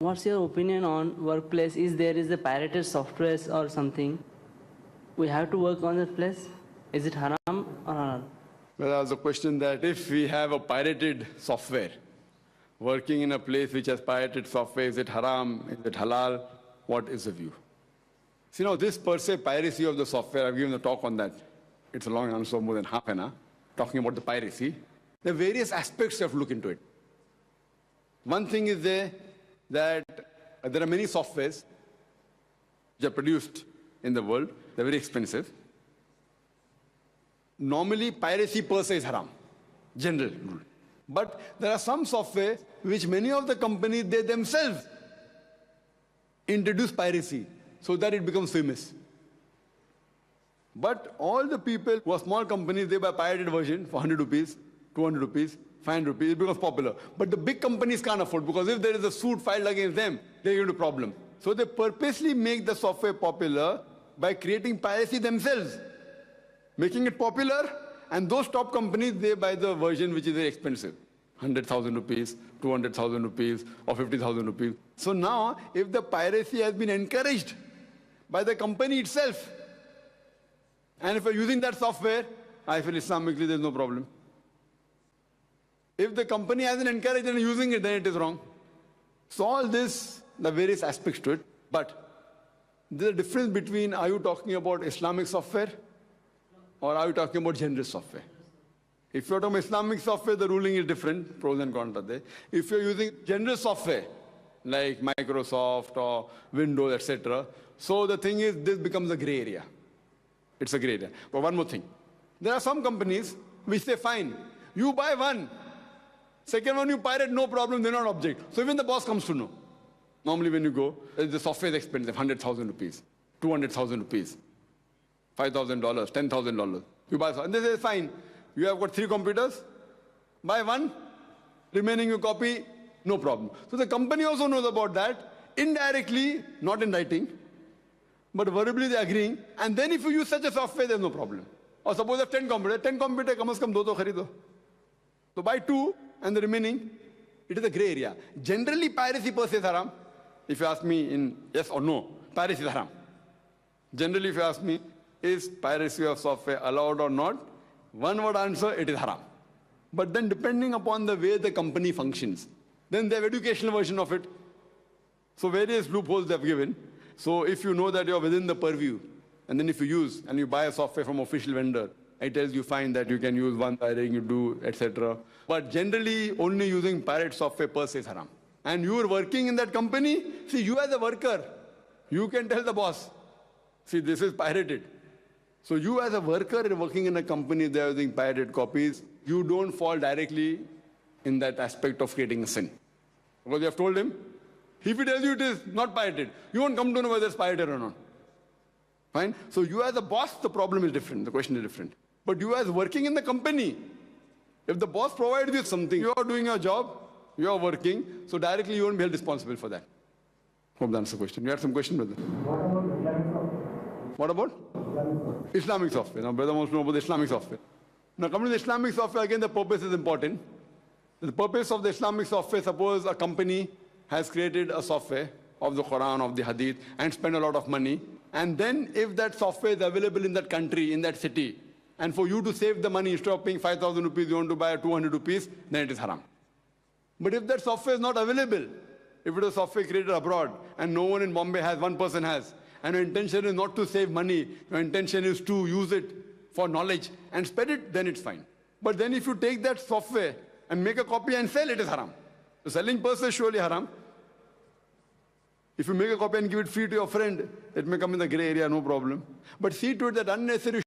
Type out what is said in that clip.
What's your opinion on workplace? Is a pirated software or something? We have to work on that place. Is it haram or halal? Well, that was a question that if we have a pirated software, working in a place which has pirated software, is it haram, is it halal? What is the view? See, now this per se piracy of the software, I've given a talk on that. It's a long answer, more than half an hour, talking about the piracy. There are various aspects you have to look into it. One thing is that there are many softwares which are produced in the world. They're very expensive. Normally, piracy per se is haram, general rule. But there are some software which many of the companies, they themselves introduce piracy so that it becomes famous. But all the people who are small companies, they buy pirated version for 100 rupees, 200 rupees, 500 rupees, it becomes popular. But the big companies can't afford, because if there is a suit filed against them, they get into problem. So they purposely make the software popular by creating piracy themselves, making it popular, and those top companies, they buy the version which is very expensive. 100,000 rupees, 200,000 rupees, or 50,000 rupees. So now, if the piracy has been encouraged by the company itself, and if you're using that software, I feel Islamically there's no problem. If the company hasn't encouraged and using it, then it is wrong. So all this, the various aspects to it. But there's a difference between, are you talking about Islamic software or are you talking about general software? If you're talking about Islamic software, the ruling is different, pros and cons are there. If you're using general software, like Microsoft or Windows, etc., so the thing is, this becomes a gray area. It's a gray area. But one more thing. There are some companies which say, fine, you buy one, second one you pirate, no problem, they're not object. So even the boss comes to know. Normally when you go, the software is expensive, 100,000 rupees, 200,000 rupees, $5,000, $10,000. You buy, and they say, fine, you have got 3 computers, buy one, remaining you copy, no problem. So the company also knows about that, indirectly, not in writing, but verbally they're agreeing, and then if you use such a software, there's no problem. Or suppose you have 10 computers, 10 computers, kam se kam 2 to kharido. So buy 2, and the remaining, it is a gray area. Generally, piracy per se is haram. If you ask me in yes or no, piracy is haram. Generally, if you ask me, is piracy of software allowed or not? One word answer, it is haram. But then depending upon the way the company functions, then they have educational version of it. So various loopholes they have given. So if you know that you're within the purview, and then if you use and you buy a software from official vendor, it tells you fine that you can use one pirating, you do, etc. But generally, only using pirate software per se is haram. And you are working in that company, see, you as a worker, you can tell the boss, see, this is pirated. So you as a worker working in a company, they are using pirated copies, you don't fall directly in that aspect of creating a sin. Because you have told him, if he tells you it is not pirated, you won't come to know whether it's pirated or not. Fine? So you as a boss, the problem is different, the question is different. But you as working in the company, if the boss provides you something, you are doing your job, you are working, so directly you won't be held responsible for that. Hope that answers the question. You had some question, brother? What about Islamic software? Now, brother wants to know about the Islamic software. Now, coming to the Islamic software, again, the purpose is important. The purpose of the Islamic software, suppose a company has created a software of the Quran, of the Hadith, and spent a lot of money. And then if that software is available in that country, in that city, and for you to save the money, instead of paying 5,000 rupees, you want to buy 200 rupees, then it is haram. But if that software is not available, if it is software created abroad, and no one in Bombay has, one person has, and your intention is not to save money, your intention is to use it for knowledge and spread it, then it's fine. But then if you take that software and make a copy and sell, it is haram. The selling person is surely haram. If you make a copy and give it free to your friend, it may come in the gray area, no problem. But see to it that unnecessary